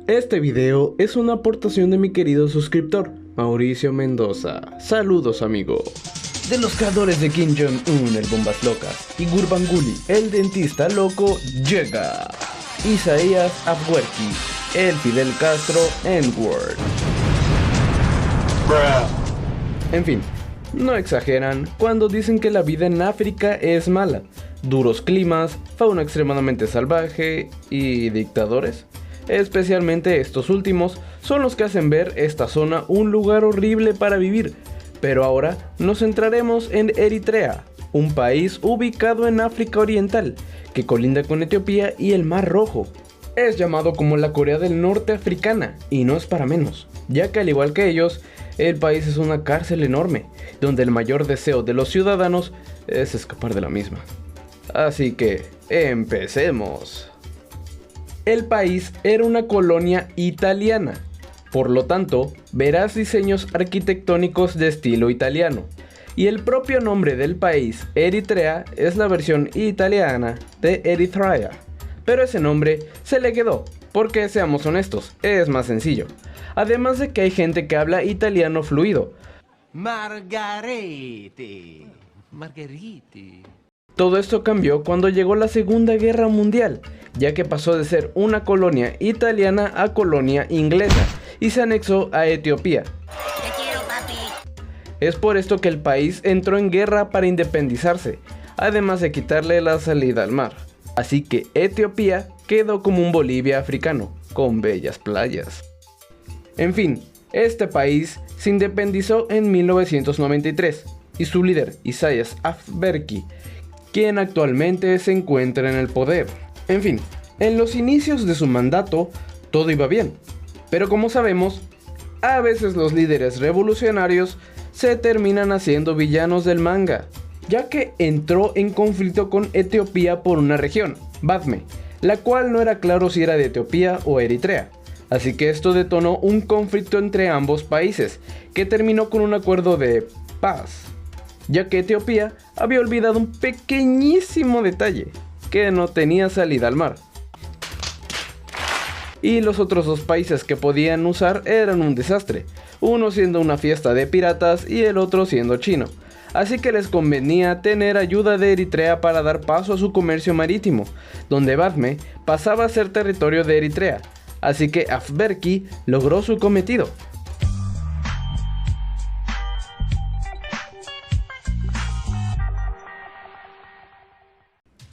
Este video es una aportación de mi querido suscriptor, Mauricio Mendoza. Saludos, amigo. De los creadores de Kim Jong-un, el Bombas Locas, y Gurbanguly, el dentista loco, llega Isaías Afwerki, el Fidel Castro N-word. En fin, no exageran cuando dicen que la vida en África es mala. Duros climas, fauna extremadamente salvaje y dictadores. Especialmente estos últimos son los que hacen ver esta zona un lugar horrible para vivir. Pero ahora nos centraremos en Eritrea, un país ubicado en África Oriental, que colinda con Etiopía y el Mar Rojo. Es llamado como la Corea del Norte africana, y no es para menos, ya que al igual que ellos, el país es una cárcel enorme, donde el mayor deseo de los ciudadanos es escapar de la misma. Así que, empecemos. El país era una colonia italiana, por lo tanto, verás diseños arquitectónicos de estilo italiano, y el propio nombre del país, Eritrea, es la versión italiana de Eritrea, pero ese nombre se le quedó, porque seamos honestos, es más sencillo, además de que hay gente que habla italiano fluido. Margarete. Todo esto cambió cuando llegó la Segunda Guerra Mundial, ya que pasó de ser una colonia italiana a colonia inglesa y se anexó a Etiopía. Te quiero, papi. Es por esto que el país entró en guerra para independizarse, además de quitarle la salida al mar. Así que Etiopía quedó como un Bolivia africano, con bellas playas. En fin, este país se independizó en 1993 y su líder, Isaías Afwerki, quien actualmente se encuentra en el poder. En fin, en los inicios de su mandato todo iba bien, pero como sabemos, a veces los líderes revolucionarios se terminan haciendo villanos del manga, ya que entró en conflicto con Etiopía por una región, Badme, la cual no era claro si era de Etiopía o Eritrea, así que esto detonó un conflicto entre ambos países, que terminó con un acuerdo de paz, ya que Etiopía había olvidado un pequeñísimo detalle, que no tenía salida al mar. Y los otros dos países que podían usar eran un desastre, uno siendo una fiesta de piratas y el otro siendo chino, así que les convenía tener ayuda de Eritrea para dar paso a su comercio marítimo, donde Badme pasaba a ser territorio de Eritrea, así que Afwerki logró su cometido.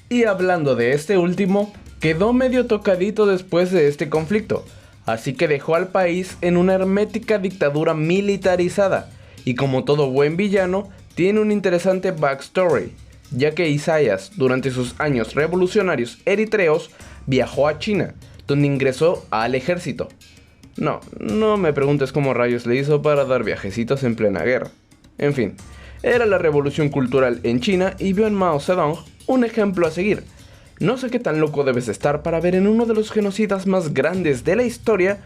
Y hablando de este último, quedó medio tocadito después de este conflicto, así que dejó al país en una hermética dictadura militarizada, y como todo buen villano, tiene un interesante backstory, ya que Isaías, durante sus años revolucionarios eritreos, viajó a China, donde ingresó al ejército. No me preguntes cómo rayos le hizo para dar viajecitos en plena guerra. En fin, era la revolución cultural en China y vio en Mao Zedong un ejemplo a seguir. No sé qué tan loco debes estar para ver en uno de los genocidas más grandes de la historia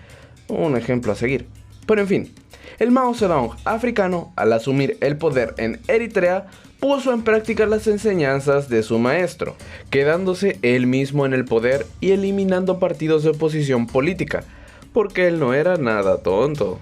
un ejemplo a seguir. Pero en fin, el Mao Zedong africano, al asumir el poder en Eritrea, puso en práctica las enseñanzas de su maestro, quedándose él mismo en el poder y eliminando partidos de oposición política, porque él no era nada tonto.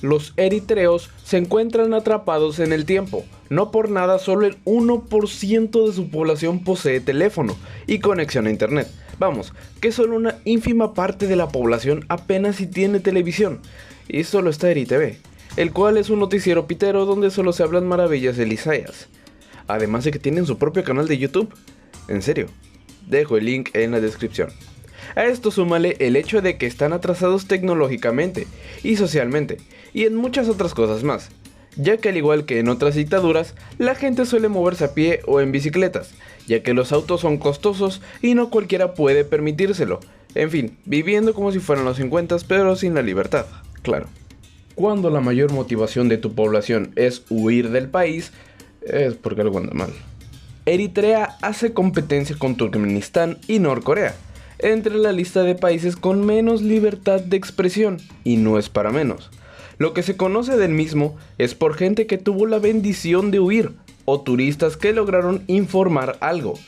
Los eritreos se encuentran atrapados en el tiempo. No por nada solo el 1% de su población posee teléfono y conexión a internet. Vamos, que solo una ínfima parte de la población apenas si tiene televisión. Y solo está EriTV, el cual es un noticiero pitero donde solo se hablan maravillas de Isaías. Además de que tienen su propio canal de YouTube. En serio, dejo el link en la descripción. A esto súmale el hecho de que están atrasados tecnológicamente y socialmente, y en muchas otras cosas más, ya que al igual que en otras dictaduras, la gente suele moverse a pie o en bicicletas, ya que los autos son costosos y no cualquiera puede permitírselo. En fin, viviendo como si fueran los 50, pero sin la libertad, claro. Cuando la mayor motivación de tu población es huir del país, es porque algo anda mal. Eritrea hace competencia con Turkmenistán y Norcorea, entre la lista de países con menos libertad de expresión, y no es para menos. Lo que se conoce del mismo es por gente que tuvo la bendición de huir, o turistas que lograron informar algo.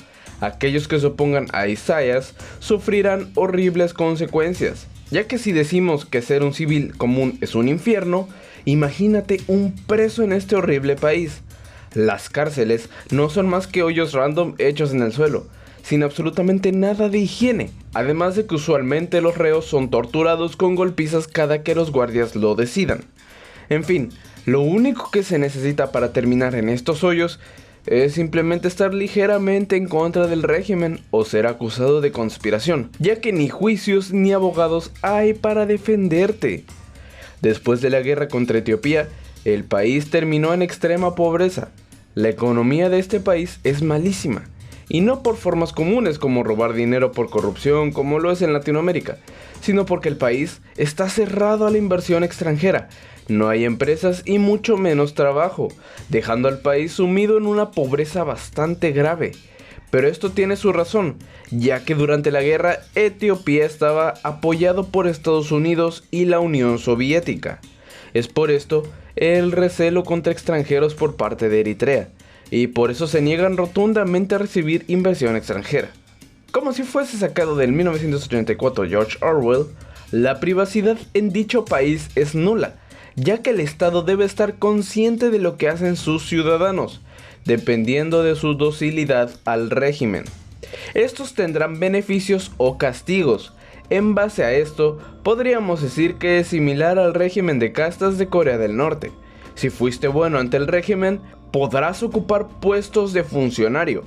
Aquellos que se opongan a Isaias sufrirán horribles consecuencias, ya que si decimos que ser un civil común es un infierno, imagínate un preso en este horrible país. Las cárceles no son más que hoyos random hechos en el suelo, sin absolutamente nada de higiene, además de que usualmente los reos son torturados con golpizas cada que los guardias lo decidan. En fin, lo único que se necesita para terminar en estos hoyos es simplemente estar ligeramente en contra del régimen o ser acusado de conspiración, ya que ni juicios ni abogados hay para defenderte. Después de la guerra contra Etiopía, el país terminó en extrema pobreza. La economía de este país es malísima, y no por formas comunes como robar dinero por corrupción como lo es en Latinoamérica, sino porque el país está cerrado a la inversión extranjera. No hay empresas y mucho menos trabajo, dejando al país sumido en una pobreza bastante grave. Pero esto tiene su razón, ya que durante la guerra Etiopía estaba apoyado por Estados Unidos y la Unión Soviética. Es por esto el recelo contra extranjeros por parte de Eritrea, y por eso se niegan rotundamente a recibir inversión extranjera. Como si fuese sacado del 1984 George Orwell, la privacidad en dicho país es nula, ya que el Estado debe estar consciente de lo que hacen sus ciudadanos, dependiendo de su docilidad al régimen. Estos tendrán beneficios o castigos. En base a esto, podríamos decir que es similar al régimen de castas de Corea del Norte. Si fuiste bueno ante el régimen, podrás ocupar puestos de funcionario,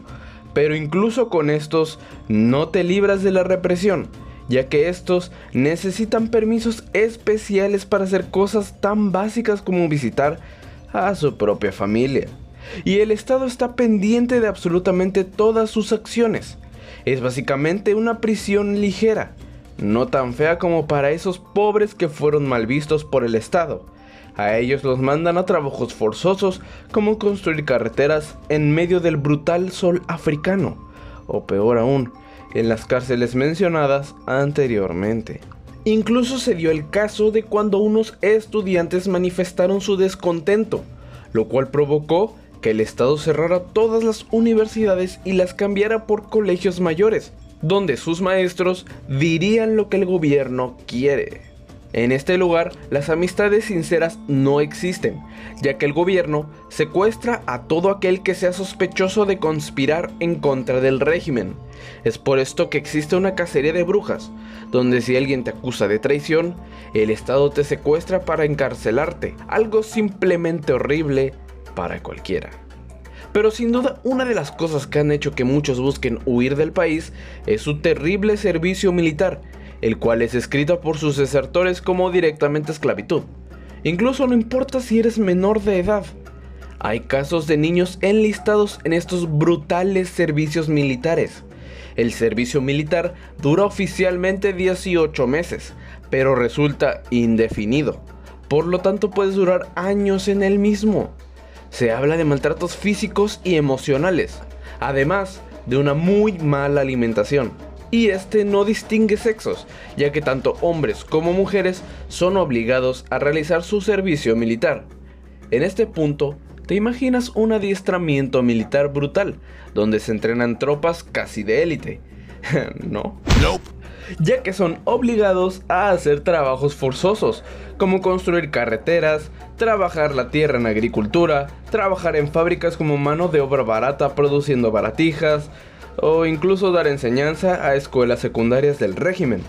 pero incluso con estos no te libras de la represión, ya que estos necesitan permisos especiales para hacer cosas tan básicas como visitar a su propia familia. Y el Estado está pendiente de absolutamente todas sus acciones. Es básicamente una prisión ligera, no tan fea como para esos pobres que fueron mal vistos por el Estado. A ellos los mandan a trabajos forzosos como construir carreteras en medio del brutal sol africano, o peor aún, en las cárceles mencionadas anteriormente. Incluso se dio el caso de cuando unos estudiantes manifestaron su descontento, lo cual provocó que el Estado cerrara todas las universidades y las cambiara por colegios mayores, donde sus maestros dirían lo que el gobierno quiere. En este lugar, las amistades sinceras no existen, ya que el gobierno secuestra a todo aquel que sea sospechoso de conspirar en contra del régimen. Es por esto que existe una cacería de brujas, donde si alguien te acusa de traición, el Estado te secuestra para encarcelarte, algo simplemente horrible para cualquiera. Pero sin duda, una de las cosas que han hecho que muchos busquen huir del país es su terrible servicio militar, el cual es escrito por sus desertores como directamente esclavitud. Incluso no importa si eres menor de edad. Hay casos de niños enlistados en estos brutales servicios militares. El servicio militar dura oficialmente 18 meses, pero resulta indefinido. Por lo tanto, puedes durar años en el mismo. Se habla de maltratos físicos y emocionales, además de una muy mala alimentación. Y este no distingue sexos, ya que tanto hombres como mujeres son obligados a realizar su servicio militar. En este punto, ¿te imaginas un adiestramiento militar brutal, donde se entrenan tropas casi de élite? ¿No? Nope. Ya que son obligados a hacer trabajos forzosos, como construir carreteras, trabajar la tierra en agricultura, trabajar en fábricas como mano de obra barata produciendo baratijas, o incluso dar enseñanza a escuelas secundarias del régimen,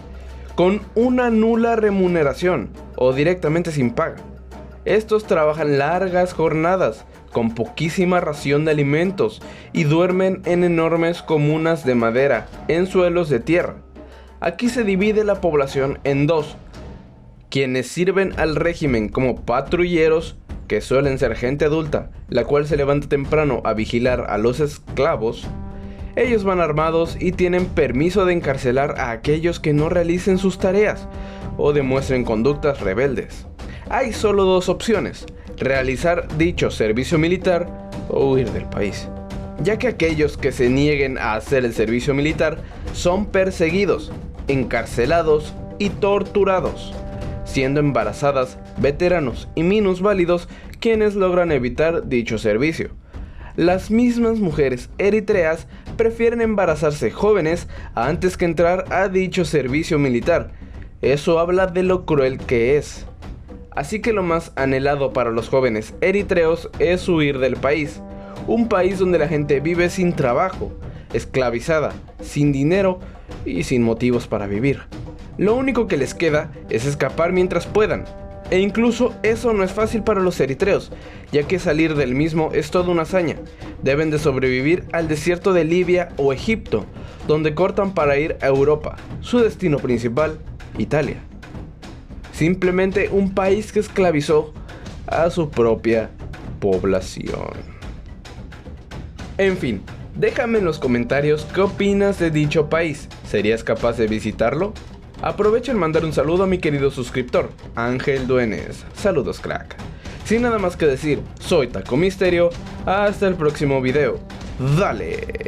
con una nula remuneración o directamente sin paga. Estos trabajan largas jornadas, con poquísima ración de alimentos y duermen en enormes comunas de madera, en suelos de tierra. Aquí se divide la población en dos: quienes sirven al régimen como patrulleros, que suelen ser gente adulta, la cual se levanta temprano a vigilar a los esclavos. Ellos van armados y tienen permiso de encarcelar a aquellos que no realicen sus tareas o demuestren conductas rebeldes. Hay solo dos opciones: realizar dicho servicio militar o huir del país, ya que aquellos que se nieguen a hacer el servicio militar son perseguidos, encarcelados y torturados, siendo embarazadas, veteranos y minusválidos quienes logran evitar dicho servicio. Las mismas mujeres eritreas prefieren embarazarse jóvenes antes que entrar a dicho servicio militar. Eso habla de lo cruel que es. Así que lo más anhelado para los jóvenes eritreos es huir del país. Un país donde la gente vive sin trabajo, esclavizada, sin dinero y sin motivos para vivir. Lo único que les queda es escapar mientras puedan. E incluso eso no es fácil para los eritreos, ya que salir del mismo es toda una hazaña. Deben de sobrevivir al desierto de Libia o Egipto, donde cortan para ir a Europa, su destino principal, Italia. Simplemente un país que esclavizó a su propia población. En fin, déjame en los comentarios qué opinas de dicho país. ¿Serías capaz de visitarlo? Aprovecho en mandar un saludo a mi querido suscriptor, Ángel Duenes. Saludos, crack. Sin nada más que decir, soy Taco Misterio. Hasta el próximo video. ¡Dale!